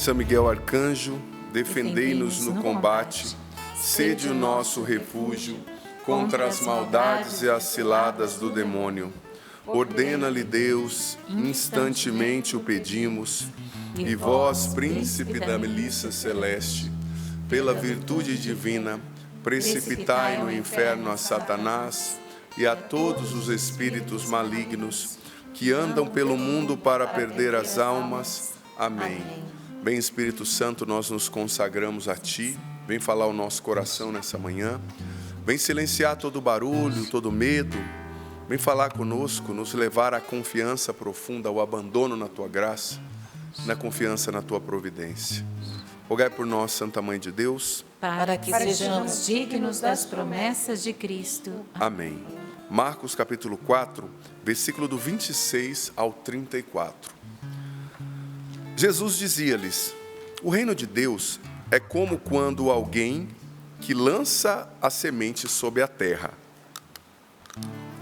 São Miguel Arcanjo, defendei-nos no combate, sede o nosso refúgio contra as maldades e as ciladas do demônio. Ordena-lhe Deus, instantemente o pedimos, e vós, príncipe da milícia celeste, pela virtude divina, precipitai no inferno a Satanás e a todos os espíritos malignos que andam pelo mundo para perder as almas. Amém. Bem, Espírito Santo, nós nos consagramos a Ti. Vem falar o nosso coração nessa manhã. Vem silenciar todo barulho, todo medo. Vem falar conosco, nos levar à confiança profunda, ao abandono na Tua graça, na confiança na Tua providência. Rogai por nós, Santa Mãe de Deus, para que sejamos dignos das promessas de Cristo. Amém. Marcos capítulo 4, versículo do 26 ao 34. Jesus dizia-lhes: o reino de Deus é como quando alguém que lança a semente sobre a terra.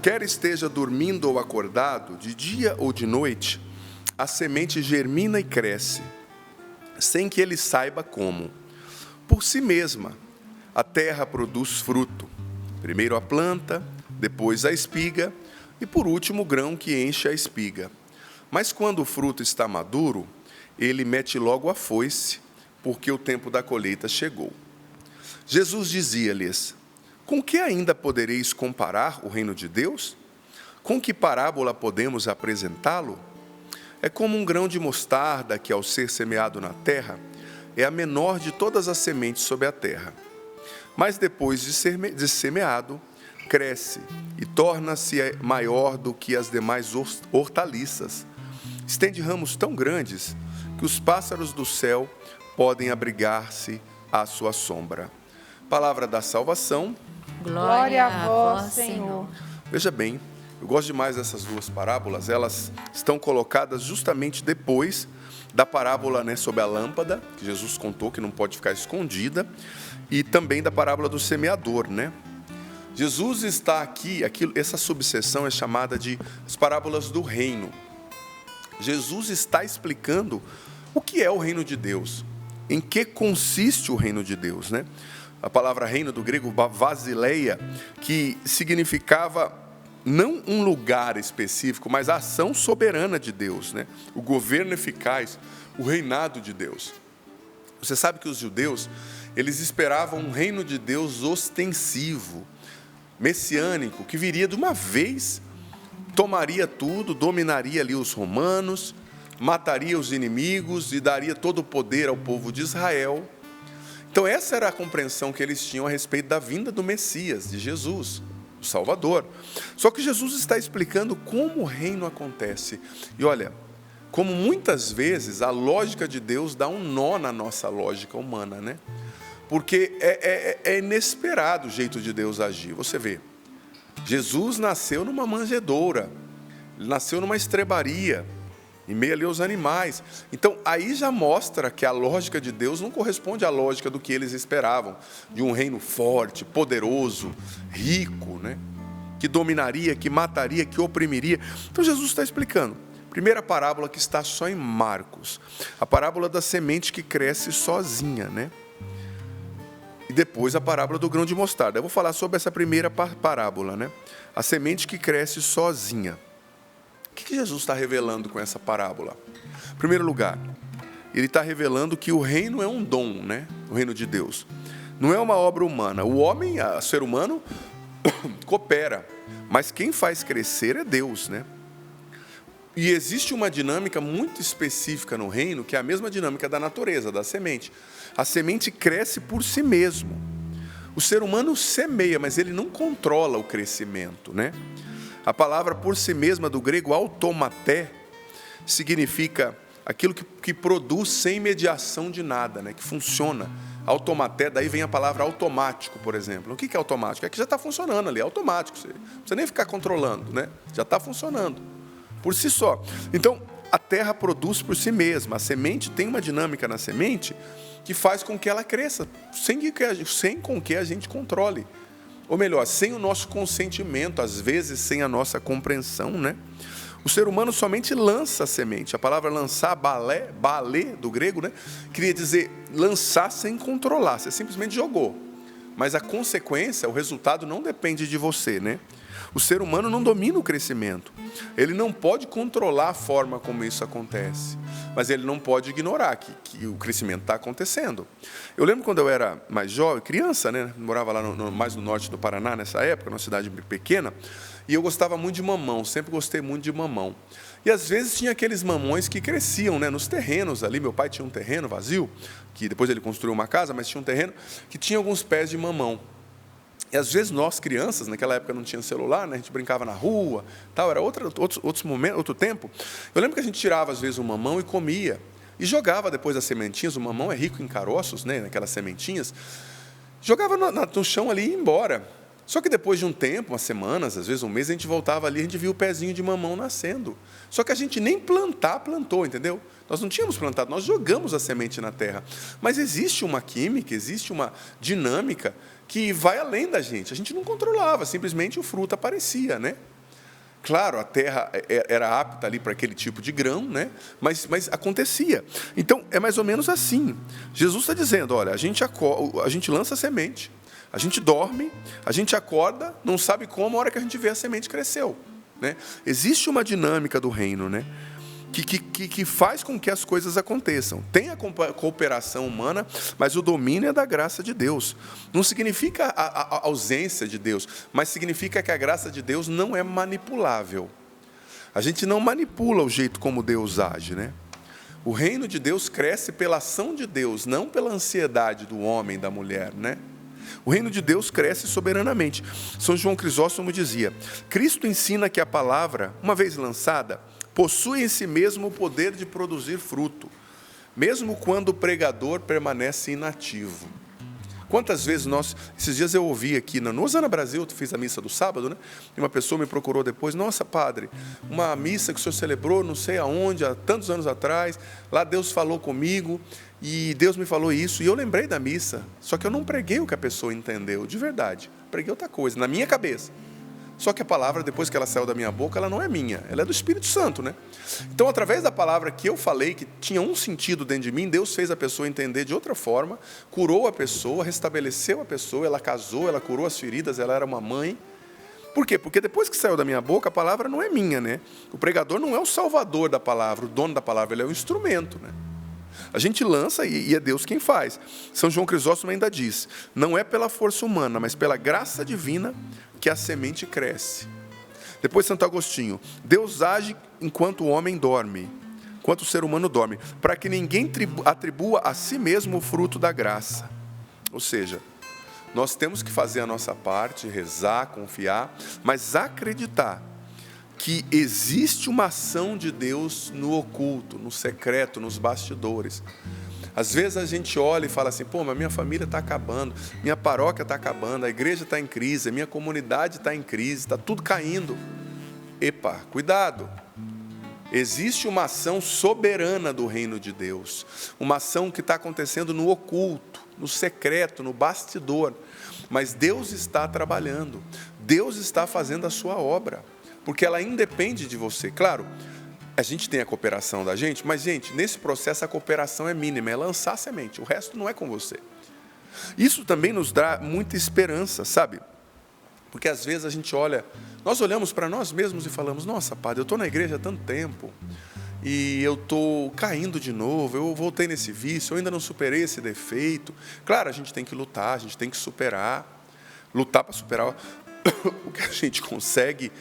Quer esteja dormindo ou acordado, de dia ou de noite, a semente germina e cresce, sem que ele saiba como. Por si mesma, a terra produz fruto. Primeiro a planta, depois a espiga e por último o grão que enche a espiga. Mas quando o fruto está maduro, ele mete logo a foice, porque o tempo da colheita chegou. Jesus dizia-lhes: com que ainda podereis comparar o reino de Deus? Com que parábola podemos apresentá-lo? É como um grão de mostarda que, ao ser semeado na terra, é a menor de todas as sementes sobre a terra. Mas depois de semeado, cresce e torna-se maior do que as demais hortaliças. Estende ramos tão grandes que os pássaros do céu podem abrigar-se à sua sombra. Palavra da salvação. Glória a vós, Senhor. Veja bem, eu gosto demais dessas duas parábolas. Elas estão colocadas justamente depois da parábola, sobre a lâmpada, que Jesus contou, que não pode ficar escondida, e também da parábola do semeador, Jesus está aqui, essa subseção é chamada de as parábolas do reino. Jesus está explicando o que é o reino de Deus, em que consiste o reino de Deus, A palavra reino do grego, basileia, que significava não um lugar específico, mas a ação soberana de Deus, O governo eficaz, o reinado de Deus. Você sabe que os judeus, eles esperavam um reino de Deus ostensivo, messiânico, que viria de uma vez, tomaria tudo, dominaria ali os romanos, mataria os inimigos e daria todo o poder ao povo de Israel. Então essa era a compreensão que eles tinham a respeito da vinda do Messias, de Jesus, o Salvador. Só que Jesus está explicando como o reino acontece. E olha, como muitas vezes a lógica de Deus dá um nó na nossa lógica humana, Porque é inesperado o jeito de Deus agir. Você vê, Jesus nasceu numa manjedoura, ele nasceu numa estrebaria, em meio ali aos animais. Então, aí já mostra que a lógica de Deus não corresponde à lógica do que eles esperavam, de um reino forte, poderoso, rico, que dominaria, que mataria, que oprimiria. Então, Jesus está explicando. Primeira parábola que está só em Marcos, a parábola da semente que cresce sozinha, E depois a parábola do grão de mostarda. Eu vou falar sobre essa primeira parábola, A semente que cresce sozinha. O que Jesus está revelando com essa parábola? Em primeiro lugar, ele está revelando que o reino é um dom, O reino de Deus. Não é uma obra humana. O homem, o ser humano, coopera. Mas quem faz crescer é Deus, E existe uma dinâmica muito específica no reino, que é a mesma dinâmica da natureza, da semente. A semente cresce por si mesmo. O ser humano semeia, mas ele não controla o crescimento, A palavra por si mesma do grego automaté significa aquilo que produz sem mediação de nada, que funciona. Automaté, daí vem a palavra automático, por exemplo. O que é automático? É que já está funcionando ali, é automático. Você não precisa nem ficar controlando, Já está funcionando. Por si só. Então, a terra produz por si mesma. A semente tem uma dinâmica na semente que faz com que ela cresça, sem com que a gente controle. Ou melhor, sem o nosso consentimento, às vezes sem a nossa compreensão, O ser humano somente lança a semente. A palavra lançar, balé do grego, né? Queria dizer lançar sem controlar. Você simplesmente jogou. Mas a consequência, o resultado não depende de você, né? O ser humano não domina o crescimento. Ele não pode controlar a forma como isso acontece. Mas ele não pode ignorar que o crescimento está acontecendo. Eu lembro quando eu era mais jovem, criança, né? Morava lá mais no norte do Paraná nessa época, numa cidade pequena. E eu gostava muito de mamão, sempre gostei muito de mamão. E às vezes tinha aqueles mamões que cresciam, né, nos terrenos ali. Meu pai tinha um terreno vazio, que depois ele construiu uma casa, mas tinha um terreno que tinha alguns pés de mamão. E às vezes nós, crianças, naquela época não tinha celular, né, a gente brincava na rua, tal, era outro tempo. Eu lembro que a gente tirava às vezes um mamão e comia. E jogava depois as sementinhas, o mamão é rico em caroços, né, naquelas sementinhas. Jogava no chão ali e ia embora. Só que depois de um tempo, umas semanas, às vezes um mês, a gente voltava ali e a gente via o pezinho de mamão nascendo. Só que a gente nem plantou, entendeu? Nós não tínhamos plantado, nós jogamos a semente na terra. Mas existe uma química, existe uma dinâmica que vai além da gente. A gente não controlava, simplesmente o fruto aparecia, né? Claro, a terra era apta ali para aquele tipo de grão, né? Mas acontecia. Então, é mais ou menos assim. Jesus está dizendo, olha, a gente lança a semente, a gente dorme, a gente acorda, não sabe como, a hora que a gente vê a semente cresceu, né? Existe uma dinâmica do reino, né? Que faz com que as coisas aconteçam. Tem a cooperação humana, mas o domínio é da graça de Deus. Não significa a ausência de Deus, mas significa que a graça de Deus não é manipulável. A gente não manipula o jeito como Deus age, né? O reino de Deus cresce pela ação de Deus, não pela ansiedade do homem, da mulher, né? O reino de Deus cresce soberanamente. São João Crisóstomo dizia: Cristo ensina que a palavra, uma vez lançada, possui em si mesmo o poder de produzir fruto, mesmo quando o pregador permanece inativo. Quantas vezes esses dias eu ouvi aqui, no Osana Brasil, eu fiz a missa do sábado, né? E uma pessoa me procurou depois, nossa, padre, uma missa que o senhor celebrou, não sei aonde, há tantos anos atrás, lá Deus falou comigo, e Deus me falou isso, e eu lembrei da missa, só que eu não preguei o que a pessoa entendeu, de verdade, preguei outra coisa, na minha cabeça. Só que a palavra, depois que ela saiu da minha boca, ela não é minha, ela é do Espírito Santo, né? Então, através da palavra que eu falei, que tinha um sentido dentro de mim, Deus fez a pessoa entender de outra forma, curou a pessoa, restabeleceu a pessoa, ela casou, ela curou as feridas, ela era uma mãe. Por quê? Porque depois que saiu da minha boca, a palavra não é minha, né? O pregador não é o salvador da palavra, o dono da palavra, ele é o instrumento, né? A gente lança e é Deus quem faz. São João Crisóstomo ainda diz: não é pela força humana, mas pela graça divina que a semente cresce. Depois Santo Agostinho: Deus age enquanto o homem dorme, enquanto o ser humano dorme, para que ninguém atribua a si mesmo o fruto da graça. Ou seja, nós temos que fazer a nossa parte, rezar, confiar, mas acreditar que existe uma ação de Deus no oculto, no secreto, nos bastidores. Às vezes a gente olha e fala assim: pô, mas minha família está acabando, minha paróquia está acabando, a igreja está em crise, a minha comunidade está em crise, está tudo caindo. Epa, cuidado! Existe uma ação soberana do reino de Deus, uma ação que está acontecendo no oculto, no secreto, no bastidor, mas Deus está trabalhando, Deus está fazendo a sua obra, porque ela independe de você. Claro, a gente tem a cooperação da gente, mas, gente, nesse processo a cooperação é mínima, é lançar a semente, o resto não é com você. Isso também nos dá muita esperança, sabe? Porque às vezes a gente nós olhamos para nós mesmos e falamos: nossa, padre, eu estou na igreja há tanto tempo, e eu estou caindo de novo, eu voltei nesse vício, eu ainda não superei esse defeito. Claro, a gente tem que lutar, a gente tem que lutar para superar o que a gente consegue,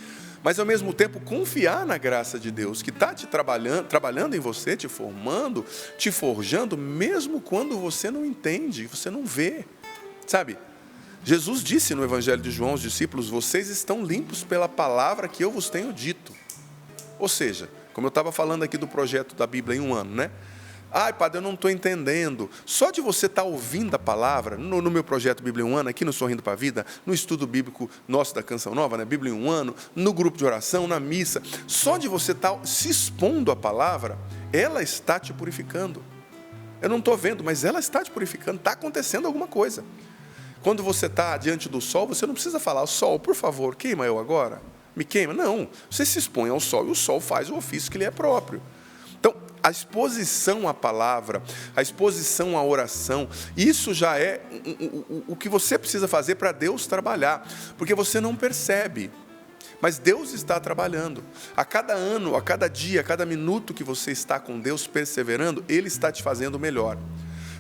mas ao mesmo tempo confiar na graça de Deus, que está trabalhando em você, te formando, te forjando, mesmo quando você não entende, você não vê, sabe? Jesus disse no Evangelho de João aos discípulos: vocês estão limpos pela palavra que eu vos tenho dito. Ou seja, como eu estava falando aqui do projeto da Bíblia em um ano, né? Ai, padre, eu não estou entendendo. Só de você estar ouvindo a palavra, no meu projeto Bíblia em um ano, aqui no Sorrindo para a Vida, no estudo bíblico nosso da Canção Nova, né? Bíblia em um ano, no grupo de oração, na missa, só de você estar se expondo à palavra, ela está te purificando. Eu não estou vendo, mas ela está te purificando, está acontecendo alguma coisa. Quando você está diante do sol, você não precisa falar: sol, por favor, queima eu agora. me queima. Não, você se expõe ao sol e o sol faz o ofício que lhe é próprio. Então, a exposição à palavra, a exposição à oração, isso já é o que você precisa fazer para Deus trabalhar, porque você não percebe, mas Deus está trabalhando. A cada ano, a cada dia, a cada minuto que você está com Deus perseverando, Ele está te fazendo melhor.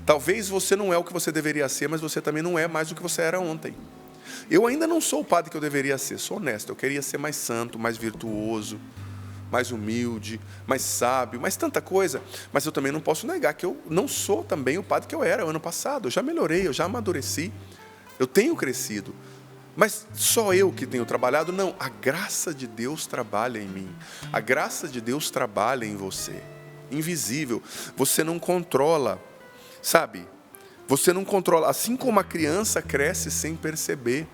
Talvez você não é o que você deveria ser, mas você também não é mais do que você era ontem. Eu ainda não sou o padre que eu deveria ser, sou honesto, eu queria ser mais santo, mais virtuoso, mais humilde, mais sábio, mais tanta coisa, mas eu também não posso negar que eu não sou também o padre que eu era ano passado. Eu já melhorei, eu já amadureci, eu tenho crescido, mas só eu que tenho trabalhado? Não, a graça de Deus trabalha em mim, a graça de Deus trabalha em você, invisível, você não controla, sabe? Você não controla, assim como a criança cresce sem perceber,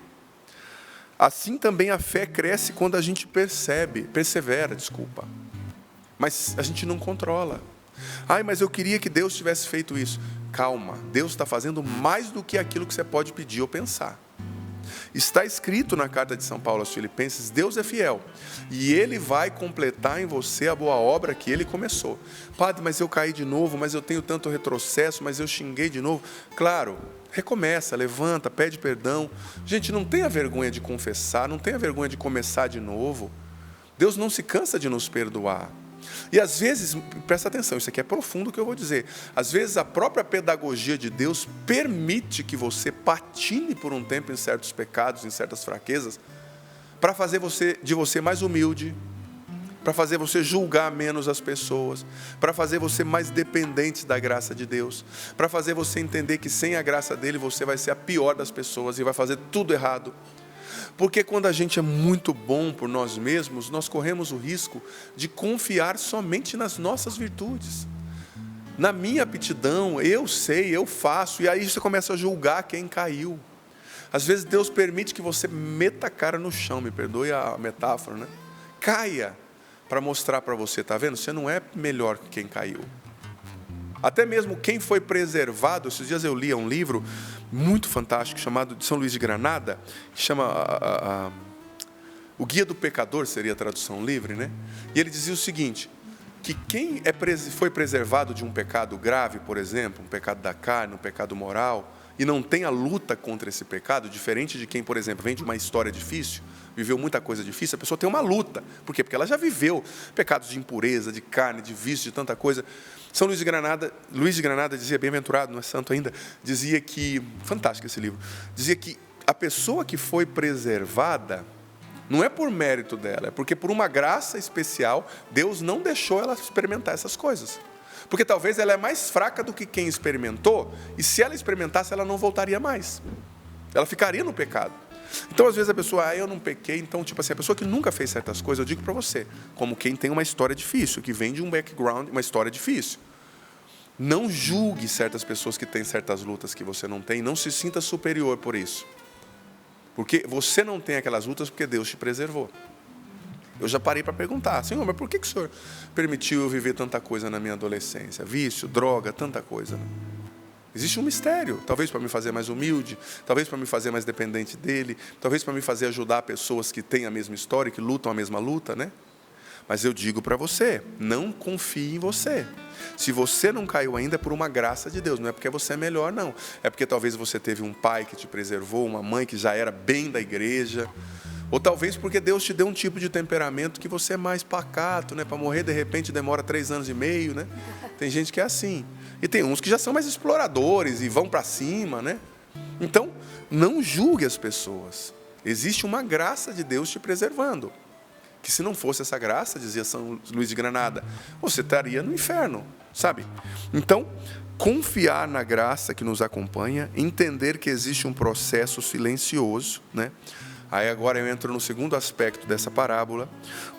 assim também a fé cresce quando a gente persevera, mas a gente não controla. Ai, mas eu queria que Deus tivesse feito isso. Calma, Deus está fazendo mais do que aquilo que você pode pedir ou pensar. Está escrito na carta de São Paulo aos Filipenses, Deus é fiel, e Ele vai completar em você a boa obra que Ele começou. Padre, mas eu caí de novo, mas eu tenho tanto retrocesso, mas eu xinguei de novo. Claro, recomeça, levanta, pede perdão. Gente, não tenha vergonha de confessar, não tenha vergonha de começar de novo. Deus não se cansa de nos perdoar. E às vezes, presta atenção, isso aqui é profundo o que eu vou dizer. Às vezes a própria pedagogia de Deus permite que você patine por um tempo em certos pecados, em certas fraquezas, para fazer de você mais humilde, para fazer você julgar menos as pessoas, para fazer você mais dependente da graça de Deus, para fazer você entender que sem a graça dele você vai ser a pior das pessoas e vai fazer tudo errado. Porque quando a gente é muito bom por nós mesmos, nós corremos o risco de confiar somente nas nossas virtudes. Na minha aptidão, eu sei, eu faço, e aí você começa a julgar quem caiu. Às vezes Deus permite que você meta a cara no chão, me perdoe a metáfora, né? Caia, para mostrar para você, tá vendo? Você não é melhor que quem caiu. Até mesmo quem foi preservado, esses dias eu li um livro muito fantástico, chamado de São Luís de Granada, que chama O Guia do Pecador, seria a tradução livre, né? E ele dizia o seguinte, que quem foi preservado de um pecado grave, por exemplo, um pecado da carne, um pecado moral, e não tem a luta contra esse pecado, diferente de quem, por exemplo, vem de uma história difícil, viveu muita coisa difícil, a pessoa tem uma luta. Por quê? Porque ela já viveu pecados de impureza, de carne, de vício, de tanta coisa. São Luís de Granada dizia, bem-aventurado, não é santo ainda, dizia que, fantástico esse livro, dizia que a pessoa que foi preservada, não é por mérito dela, é porque por uma graça especial, Deus não deixou ela experimentar essas coisas. Porque talvez ela é mais fraca do que quem experimentou, e se ela experimentasse, ela não voltaria mais. Ela ficaria no pecado. Então, às vezes a pessoa, eu não pequei, então, tipo assim, a pessoa que nunca fez certas coisas, eu digo para você, como quem tem uma história difícil, que vem de um background, uma história difícil. Não julgue certas pessoas que têm certas lutas que você não tem, não se sinta superior por isso. Porque você não tem aquelas lutas porque Deus te preservou. Eu já parei para perguntar, Senhor, mas por que o Senhor permitiu eu viver tanta coisa na minha adolescência? Vício, droga, tanta coisa, né? Existe um mistério, talvez para me fazer mais humilde, talvez para me fazer mais dependente dele, talvez para me fazer ajudar pessoas que têm a mesma história, que lutam a mesma luta, né? Mas eu digo para você, não confie em você. Se você não caiu ainda, é por uma graça de Deus, não é porque você é melhor, não. É porque talvez você teve um pai que te preservou, uma mãe que já era bem da igreja, ou talvez porque Deus te deu um tipo de temperamento que você é mais pacato, né? Para morrer, de repente, demora 3 anos e meio, né? Tem gente que é assim. E tem uns que já são mais exploradores e vão para cima, né? Então, não julgue as pessoas. Existe uma graça de Deus te preservando. Que se não fosse essa graça, dizia São Luís de Granada, você estaria no inferno, sabe? Então, confiar na graça que nos acompanha, entender que existe um processo silencioso, né? Aí agora eu entro no segundo aspecto dessa parábola.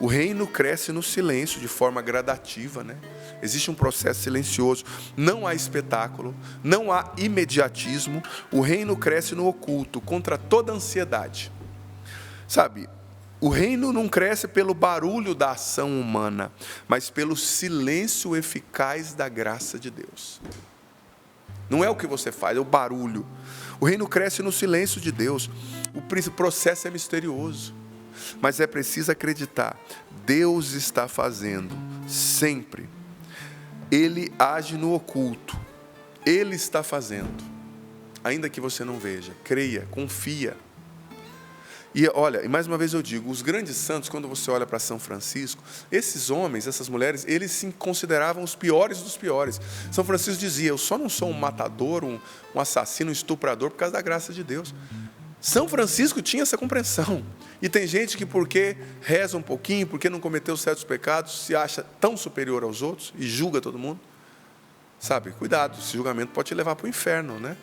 O reino cresce no silêncio, de forma gradativa, né? Existe um processo silencioso, não há espetáculo, não há imediatismo. O reino cresce no oculto, contra toda ansiedade. Sabe, o reino não cresce pelo barulho da ação humana, mas pelo silêncio eficaz da graça de Deus. Não é o que você faz, é o barulho. O reino cresce no silêncio de Deus. O processo é misterioso. mas é preciso acreditar. Deus está fazendo, sempre. Ele age no oculto. Ele está fazendo. Ainda que você não veja, creia, confia. E olha, e mais uma vez eu digo, os grandes santos, quando você olha para São Francisco, esses homens, essas mulheres, eles se consideravam os piores dos piores. São Francisco dizia, eu só não sou um matador, um assassino, um estuprador, por causa da graça de Deus. São Francisco tinha essa compreensão. E tem gente que porque reza um pouquinho, porque não cometeu certos pecados, se acha tão superior aos outros e julga todo mundo. Sabe, cuidado, esse julgamento pode te levar para o inferno, né?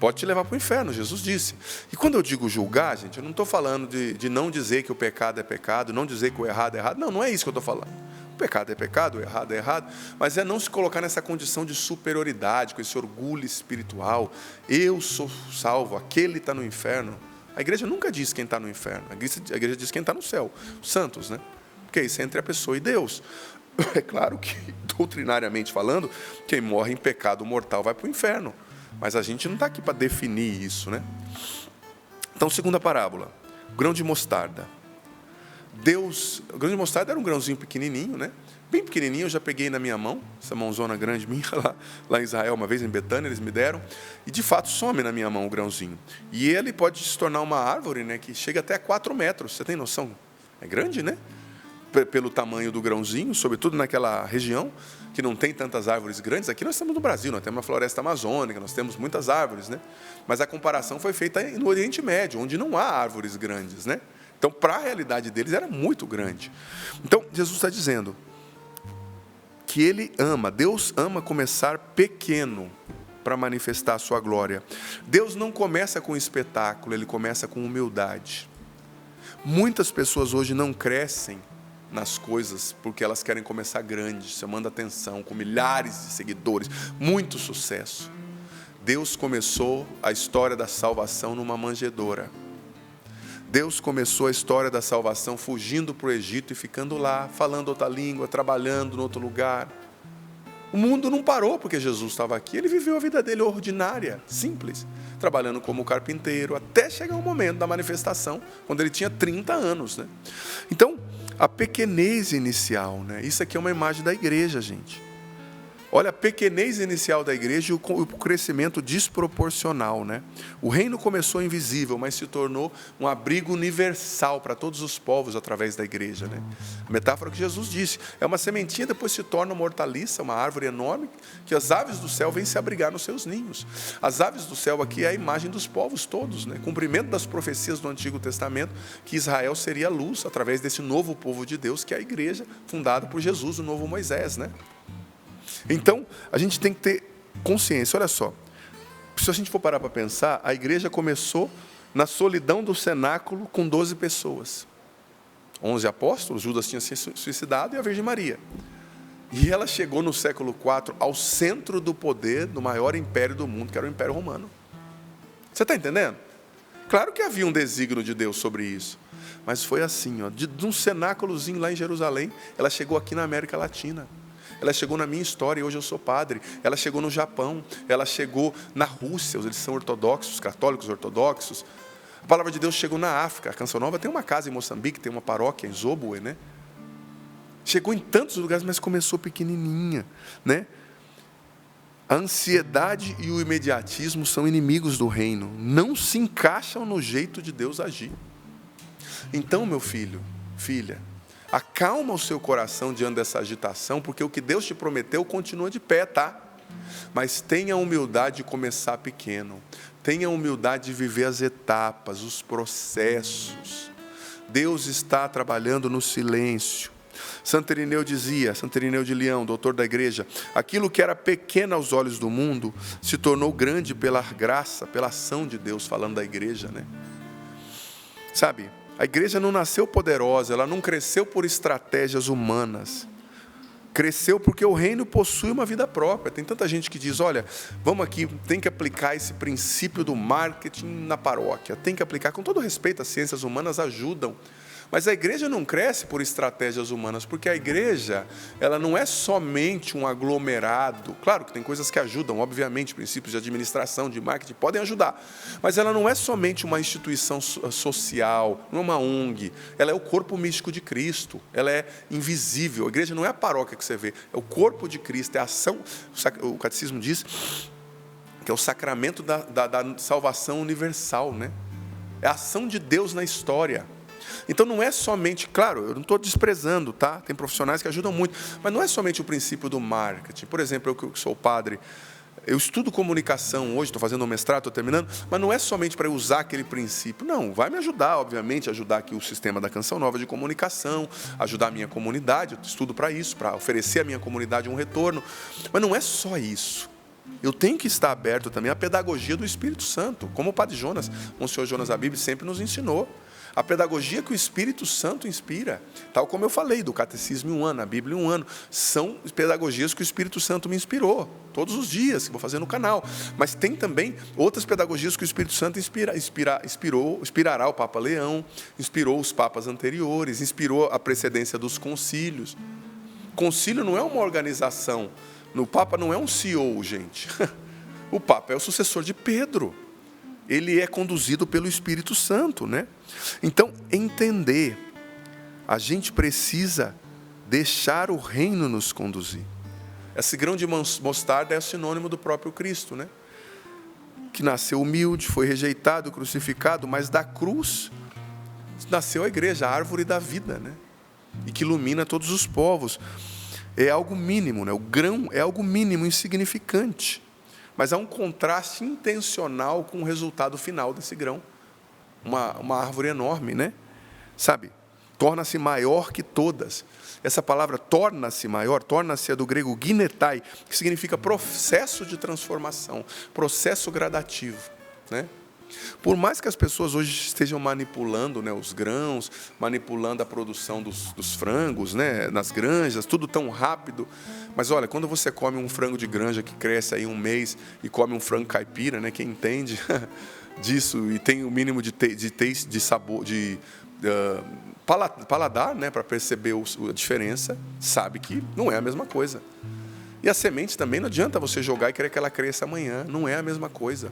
Pode te levar para o inferno, Jesus disse. E quando eu digo julgar, gente, eu não estou falando de não dizer que o pecado é pecado, não dizer que o errado é errado. Não, não é isso que eu estou falando. O pecado é pecado, o errado é errado. Mas é não se colocar nessa condição de superioridade, com esse orgulho espiritual. Eu sou salvo, aquele está no inferno. A igreja nunca diz quem está no inferno. A igreja diz quem está no céu. Os santos, né? Porque isso é entre a pessoa e Deus. É claro que, doutrinariamente falando, quem morre em pecado mortal vai para o inferno. Mas a gente não está aqui para definir isso, né? Então, segunda parábola, o grão de mostarda. O grão de mostarda era um grãozinho pequenininho, né? Bem pequenininho, eu já peguei na minha mão, essa mãozona grande minha, lá em Israel, uma vez em Betânia, eles me deram, e de fato some na minha mão o grãozinho. E ele pode se tornar uma árvore, né, que chega até 4 metros, você tem noção? É grande, né? Pelo tamanho do grãozinho, sobretudo naquela região, que não tem tantas árvores grandes. Aqui nós estamos no Brasil, nós temos uma floresta amazônica, nós temos muitas árvores, né? Mas a comparação foi feita no Oriente Médio, onde não há árvores grandes, né? Então, para a realidade deles, era muito grande. Então, Jesus está dizendo que Ele ama, Deus ama começar pequeno para manifestar a sua glória. Deus não começa com espetáculo, Ele começa com humildade. Muitas pessoas hoje não crescem nas coisas porque elas querem começar grande, chamando atenção, com milhares de seguidores, muito sucesso. Deus começou a história da salvação numa manjedoura. Deus começou a história da salvação fugindo para o Egito e ficando lá, falando outra língua, trabalhando em outro lugar. O mundo não parou porque Jesus estava aqui, ele viveu a vida dele ordinária, simples, trabalhando como carpinteiro, até chegar o momento da manifestação, quando ele tinha 30 anos, né? Então, a pequenez inicial, né? Isso aqui é uma imagem da igreja, gente. Olha a pequenez inicial da igreja e o crescimento desproporcional, né? O reino começou invisível, mas se tornou um abrigo universal para todos os povos através da igreja, né? A metáfora que Jesus disse, é uma sementinha, depois se torna uma hortaliça, uma árvore enorme, que as aves do céu vêm se abrigar nos seus ninhos. As aves do céu aqui é a imagem dos povos todos, né? Cumprimento das profecias do Antigo Testamento, que Israel seria a luz através desse novo povo de Deus, que é a igreja fundada por Jesus, o novo Moisés, né? Então, a gente tem que ter consciência. Olha só, se a gente for parar para pensar, a igreja começou na solidão do cenáculo com 12 pessoas. 11 apóstolos, Judas tinha se suicidado e a Virgem Maria. E ela chegou no século IV ao centro do poder do maior império do mundo, que era o Império Romano. Você está entendendo? Claro que havia um desígnio de Deus sobre isso. Mas foi assim, ó, de um cenáculozinho lá em Jerusalém, ela chegou aqui na América Latina. Ela chegou na minha história e hoje eu sou padre. Ela chegou no Japão, ela chegou na Rússia, eles são ortodoxos, católicos ortodoxos. A palavra de Deus chegou na África. A Canção Nova tem uma casa em Moçambique, tem uma paróquia em Zobwe, né? Chegou em tantos lugares, mas começou pequenininha, né? A ansiedade e o imediatismo são inimigos do reino. Não se encaixam no jeito de Deus agir. Então, meu filho, filha, acalma o seu coração diante dessa agitação, porque o que Deus te prometeu continua de pé, tá? Mas tenha a humildade de começar pequeno. Tenha a humildade de viver as etapas, os processos. Deus está trabalhando no silêncio. Santo Irineu dizia, Santo Irineu de Leão, doutor da igreja, aquilo que era pequeno aos olhos do mundo, se tornou grande pela graça, pela ação de Deus, falando da igreja, né? Sabe? A igreja não nasceu poderosa, ela não cresceu por estratégias humanas. Cresceu porque o reino possui uma vida própria. Tem tanta gente que diz, olha, vamos aqui, tem que aplicar esse princípio do marketing na paróquia. Tem que aplicar, com todo respeito, as ciências humanas ajudam. Mas a igreja não cresce por estratégias humanas, porque a igreja, ela não é somente um aglomerado. Claro que tem coisas que ajudam, obviamente, princípios de administração, de marketing, podem ajudar. Mas ela não é somente uma instituição social, não é uma ONG. Ela é o corpo místico de Cristo, ela é invisível. A igreja não é a paróquia que você vê, é o corpo de Cristo, é a ação. O catecismo diz que é o sacramento da salvação universal, né? É a ação de Deus na história. Então não é somente, claro, eu não estou desprezando, tá? Tem profissionais que ajudam muito, mas não é somente o princípio do marketing. Por exemplo, eu que sou padre, eu estudo comunicação hoje, estou fazendo um mestrado, estou terminando, mas não é somente para eu usar aquele princípio. Não, vai me ajudar, obviamente, ajudar aqui o sistema da Canção Nova de comunicação, ajudar a minha comunidade, eu estudo para isso, para oferecer à minha comunidade um retorno. Mas não é só isso. Eu tenho que estar aberto também à pedagogia do Espírito Santo, como o Padre Jonas, o Senhor Jonas Abib sempre nos ensinou. A pedagogia que o Espírito Santo inspira, tal como eu falei, do Catecismo em um ano, a Bíblia em um ano, são pedagogias que o Espírito Santo me inspirou, todos os dias, que vou fazer no canal. Mas tem também outras pedagogias que o Espírito Santo inspirará o Papa Leão, inspirou os papas anteriores, inspirou a precedência dos concílios. Concílio não é uma organização, o Papa não é um CEO, gente. O Papa é o sucessor de Pedro. Ele é conduzido pelo Espírito Santo, né? Então, entender, a gente precisa deixar o reino nos conduzir. Esse grão de mostarda é sinônimo do próprio Cristo, né? Que nasceu humilde, foi rejeitado, crucificado, mas da cruz nasceu a igreja, a árvore da vida, né? E que ilumina todos os povos. É algo mínimo, né? O grão é algo mínimo, insignificante. Mas há um contraste intencional com o resultado final desse grão. Uma árvore enorme, né? Sabe? Torna-se maior que todas. Essa palavra torna-se maior, torna-se é do grego ginetai, que significa processo de transformação, processo gradativo, né? Por mais que as pessoas hoje estejam manipulando, né, os grãos, manipulando a produção dos frangos, né, nas granjas, tudo tão rápido. Mas olha, quando você come um frango de granja que cresce aí um mês e come um frango caipira, né, quem entende disso e tem o mínimo de taste, de sabor, de paladar, né, para perceber a diferença, sabe que não é a mesma coisa. E a semente também não adianta você jogar e querer que ela cresça amanhã. Não é a mesma coisa.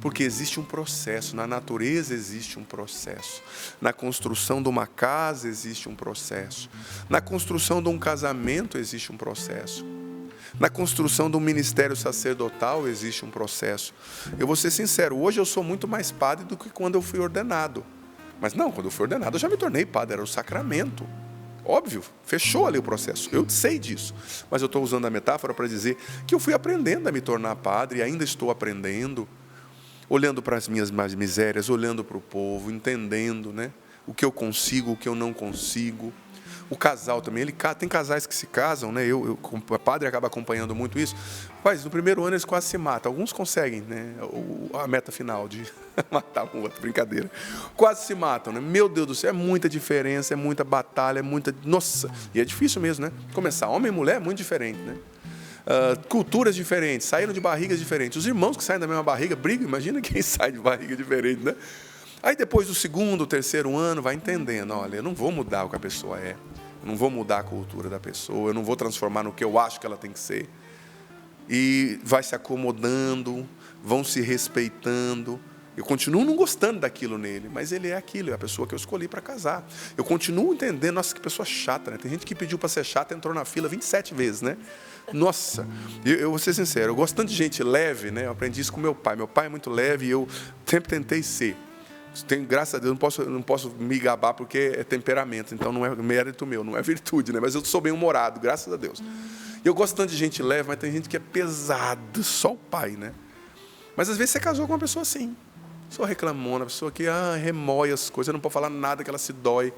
Porque existe um processo. Na natureza existe um processo. Na construção de uma casa existe um processo. Na construção de um casamento existe um processo. Na construção de um ministério sacerdotal existe um processo. Eu vou ser sincero, hoje eu sou muito mais padre do que quando eu fui ordenado. Mas não, quando eu fui ordenado eu já me tornei padre, era o sacramento. Óbvio, fechou ali o processo, eu sei disso, mas eu estou usando a metáfora para dizer que eu fui aprendendo a me tornar padre, e ainda estou aprendendo, olhando para as minhas misérias, olhando para o povo, entendendo, né, o que eu consigo, o que eu não consigo. O casal também, tem casais que se casam, né? O padre acaba acompanhando muito isso. Mas no primeiro ano eles quase se matam. Alguns conseguem, né? A meta final de matar um outro, brincadeira. Quase se matam, né? Meu Deus do céu, é muita diferença, é muita batalha, é muita... Nossa! E é difícil mesmo, né? Começar homem e mulher é muito diferente, né? Culturas diferentes, saíram de barrigas diferentes. Os irmãos que saem da mesma barriga brigam, imagina quem sai de barriga diferente, né? Aí depois do segundo, terceiro ano, vai entendendo, olha, eu não vou mudar o que a pessoa é. Eu não vou mudar a cultura da pessoa, eu não vou transformar no que eu acho que ela tem que ser. E vai se acomodando, vão se respeitando. Eu continuo não gostando daquilo nele, mas ele é aquilo, é a pessoa que eu escolhi para casar. Eu continuo entendendo, nossa, que pessoa chata, né? Tem gente que pediu para ser chata, entrou na fila 27 vezes, né? Nossa, eu vou ser sincero, eu gosto tanto de gente leve, né? Eu aprendi isso com meu pai. Meu pai é muito leve e eu sempre tentei ser. Graças a Deus, não posso me gabar porque é temperamento, então não é mérito meu, não é virtude, né? Mas eu sou bem humorado, graças a Deus. E eu gosto tanto de gente leve, mas tem gente que é pesado, só o pai, né? Mas às vezes você casou com uma pessoa assim, pessoa reclamona, pessoa que remói as coisas, não pode falar nada, que ela se dói.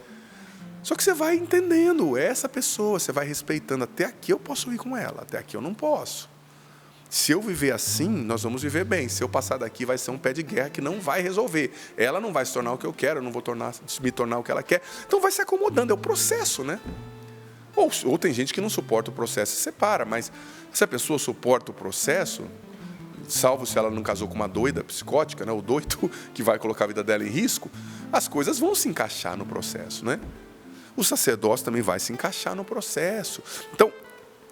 Só que você vai entendendo, essa pessoa, você vai respeitando, até aqui eu posso ir com ela, até aqui eu não posso. Se eu viver assim, nós vamos viver bem. Se eu passar daqui, vai ser um pé de guerra que não vai resolver. Ela não vai se tornar o que eu quero, eu não vou me tornar o que ela quer. Então vai se acomodando, é o processo, né? Ou tem gente que não suporta o processo e separa, mas se a pessoa suporta o processo, salvo se ela não casou com uma doida psicótica, né? O doido que vai colocar a vida dela em risco, as coisas vão se encaixar no processo, né? O sacerdócio também vai se encaixar no processo. Então,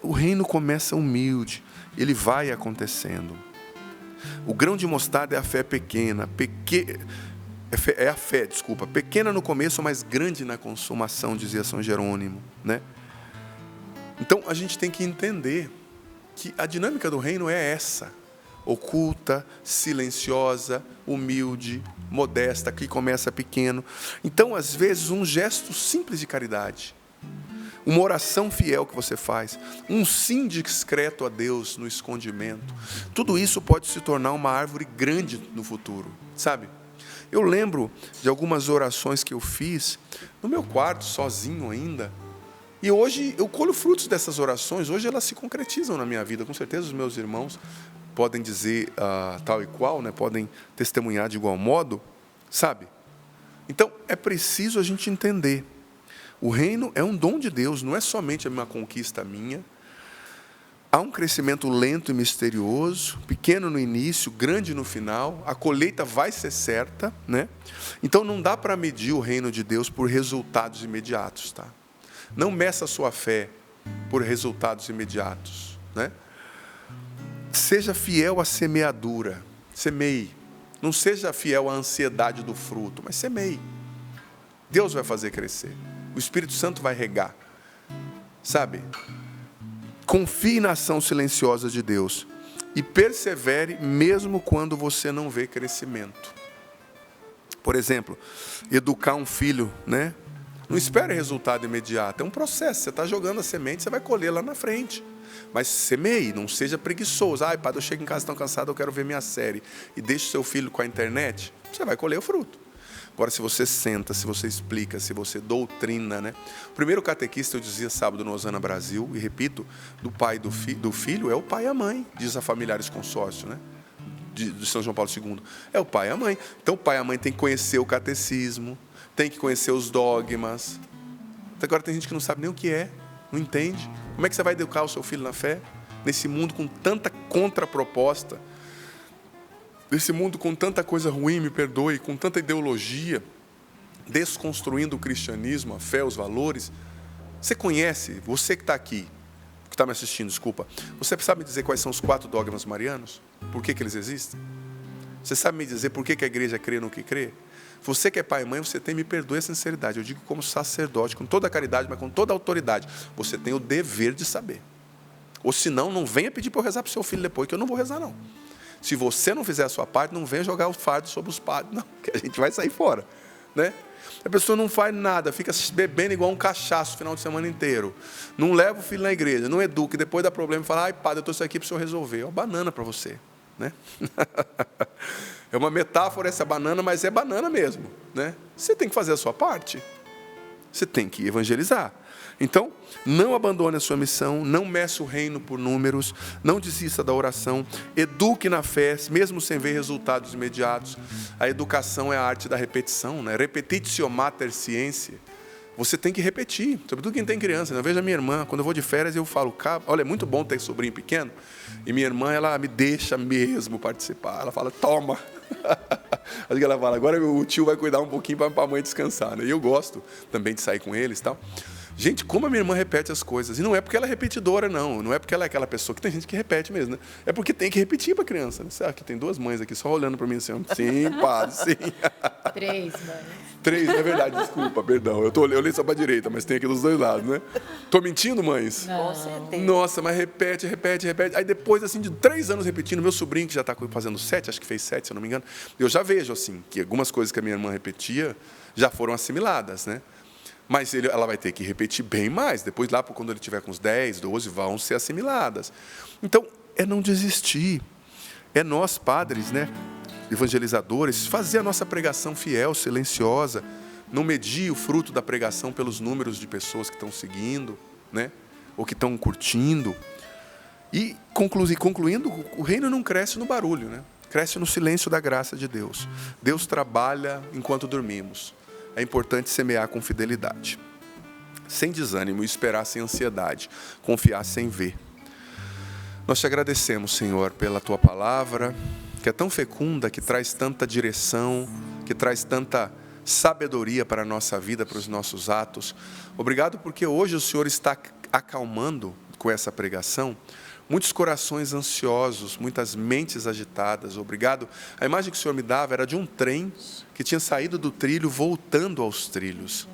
o reino começa humilde, ele vai acontecendo. O grão de mostarda é a fé pequena, pequena no começo, mas grande na consumação, dizia São Jerônimo, né? Então, a gente tem que entender que a dinâmica do reino é essa: oculta, silenciosa, humilde, modesta, que começa pequeno. Então, às vezes, um gesto simples de caridade, uma oração fiel que você faz, um sim discreto a Deus no escondimento, tudo isso pode se tornar uma árvore grande no futuro, sabe? Eu lembro de algumas orações que eu fiz no meu quarto, sozinho ainda, e hoje eu colho frutos dessas orações. Hoje elas se concretizam na minha vida. Com certeza os meus irmãos podem dizer tal e qual, né? Podem testemunhar de igual modo, sabe? Então, é preciso a gente entender. O reino é um dom de Deus, não é somente uma conquista minha. Há um crescimento lento e misterioso, pequeno no início, grande no final. A colheita vai ser certa, né? Então, não dá para medir o reino de Deus por resultados imediatos, tá? Não meça a sua fé por resultados imediatos, né? Seja fiel à semeadura, semeie. Não seja fiel à ansiedade do fruto, mas semeie. Deus vai fazer crescer. O Espírito Santo vai regar, sabe? Confie na ação silenciosa de Deus e persevere mesmo quando você não vê crescimento. Por exemplo, educar um filho, né? Não espere resultado imediato, é um processo. Você está jogando a semente, você vai colher lá na frente. Mas semeie, não seja preguiçoso. Ai, padre, eu chego em casa tão cansado, eu quero ver minha série. E deixa o seu filho com a internet, você vai colher o fruto. Agora, se você senta, se você explica, se você doutrina, né? O primeiro catequista, eu dizia sábado no Osana Brasil, e repito, do pai do filho é o pai e a mãe, diz a Familiares Consórcio, né? De São João Paulo II. É o pai e a mãe. Então, o pai e a mãe tem que conhecer o catecismo, tem que conhecer os dogmas. Até agora tem gente que não sabe nem o que é, não entende. Como é que você vai educar o seu filho na fé? Nesse mundo com tanta contraproposta, nesse mundo com tanta coisa ruim, me perdoe, com tanta ideologia, desconstruindo o cristianismo, a fé, os valores. Você conhece, você que está aqui, que está me assistindo, desculpa, você sabe me dizer quais são os 4 dogmas marianos? Por que eles existem? Você sabe me dizer por que a igreja crê no que crê? Você que é pai e mãe, você tem, me perdoe a sinceridade, eu digo como sacerdote, com toda a caridade, mas com toda a autoridade, você tem o dever de saber. Ou senão, não venha pedir para eu rezar para o seu filho depois, que eu não vou rezar não. Se você não fizer a sua parte, não venha jogar o fardo sobre os padres, não, que a gente vai sair fora, né? A pessoa não faz nada, fica bebendo igual um cachaço o final de semana inteiro, não leva o filho na igreja, não educa, e depois dá problema e fala: ai, padre, eu estou aqui para o senhor resolver. É uma banana para você, né? É uma metáfora essa banana, mas é banana mesmo, né? Você tem que fazer a sua parte, você tem que evangelizar. Então, não abandone a sua missão, não meça o reino por números, não desista da oração, eduque na fé, mesmo sem ver resultados imediatos. A educação é a arte da repetição, né? Repetitio mater scientiae. Você tem que repetir, sobretudo quem tem criança, né? Eu vejo a minha irmã, quando eu vou de férias, eu falo: olha, é muito bom ter sobrinho pequeno, e minha irmã, ela me deixa mesmo participar, ela fala: toma. Acho que ela fala: agora o tio vai cuidar um pouquinho para a mãe descansar, né? E eu gosto também de sair com eles e tal. Gente, como a minha irmã repete as coisas. E não é porque ela é repetidora, não é porque ela é aquela pessoa que tem gente que repete mesmo, né? É porque tem que repetir para a criança, né? Aqui tem 2 mães aqui só olhando para mim assim: sim, padre, sim. 3 mães. 3, é verdade, desculpa, perdão. Eu olhei só para a direita, mas tem aqui dos 2 lados, né? Tô mentindo, mães? Não. Com certeza. Nossa, mas repete. Aí depois, assim, de 3 anos repetindo, meu sobrinho, que já está fazendo 7, acho que fez 7, se eu não me engano, eu já vejo, assim, que algumas coisas que a minha irmã repetia já foram assimiladas, né? Mas ela vai ter que repetir bem mais. Depois, lá quando ele tiver com uns 10, 12, vão ser assimiladas. Então, é não desistir. É nós, padres, né, evangelizadores, fazer a nossa pregação fiel, silenciosa. Não medir o fruto da pregação pelos números de pessoas que estão seguindo, né, ou que estão curtindo. E, concluindo, o reino não cresce no barulho, né? Cresce no silêncio da graça de Deus. Deus trabalha enquanto dormimos. É importante semear com fidelidade, sem desânimo, esperar sem ansiedade, confiar sem ver. Nós te agradecemos, Senhor, pela tua palavra, que é tão fecunda, que traz tanta direção, que traz tanta sabedoria para a nossa vida, para os nossos atos. Obrigado porque hoje o Senhor está acalmando com essa pregação muitos corações ansiosos, muitas mentes agitadas. Obrigado. A imagem que o Senhor me dava era de um trem que tinha saído do trilho, voltando aos trilhos.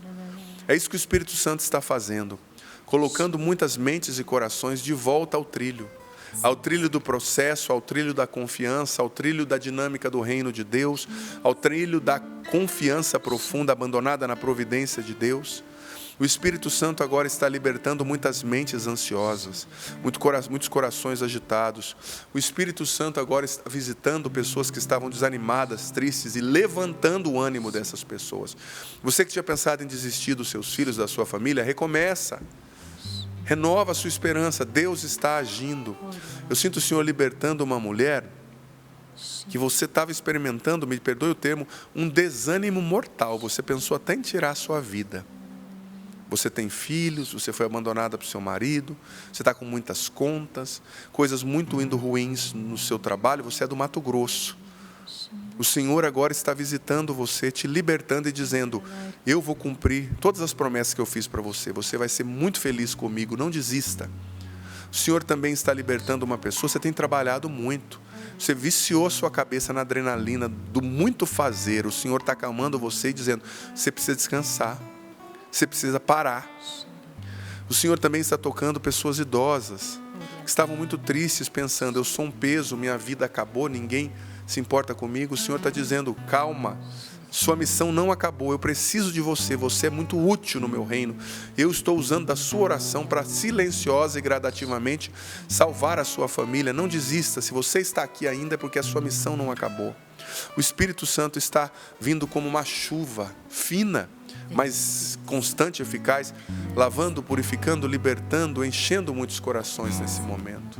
É isso que o Espírito Santo está fazendo, colocando muitas mentes e corações de volta ao trilho do processo, ao trilho da confiança, ao trilho da dinâmica do reino de Deus, ao trilho da confiança profunda abandonada na providência de Deus. O Espírito Santo agora está libertando muitas mentes ansiosas, muitos corações agitados. O Espírito Santo agora está visitando pessoas que estavam desanimadas, tristes e levantando o ânimo dessas pessoas. Você que tinha pensado em desistir dos seus filhos, da sua família, recomeça. Renova a sua esperança, Deus está agindo. Eu sinto o Senhor libertando uma mulher que você estava experimentando, me perdoe o termo, um desânimo mortal. Você pensou até em tirar a sua vida. Você tem filhos, você foi abandonada por seu marido, você está com muitas contas, coisas muito indo ruins no seu trabalho, você é do Mato Grosso. O Senhor agora está visitando você, te libertando e dizendo: eu vou cumprir todas as promessas que eu fiz para você, você vai ser muito feliz comigo, não desista. O Senhor também está libertando uma pessoa, você tem trabalhado muito, você viciou sua cabeça na adrenalina do muito fazer. O Senhor está acalmando você e dizendo: você precisa descansar, você precisa parar. O Senhor também está tocando pessoas idosas, que estavam muito tristes, pensando: eu sou um peso, minha vida acabou, ninguém se importa comigo. O Senhor está dizendo: calma, sua missão não acabou, eu preciso de você, você é muito útil no meu reino. Eu estou usando da sua oração para silenciosa e gradativamente salvar a sua família. Não desista, se você está aqui ainda é porque a sua missão não acabou. O Espírito Santo está vindo como uma chuva fina, mas constante e eficaz, lavando, purificando, libertando, enchendo muitos corações nesse momento.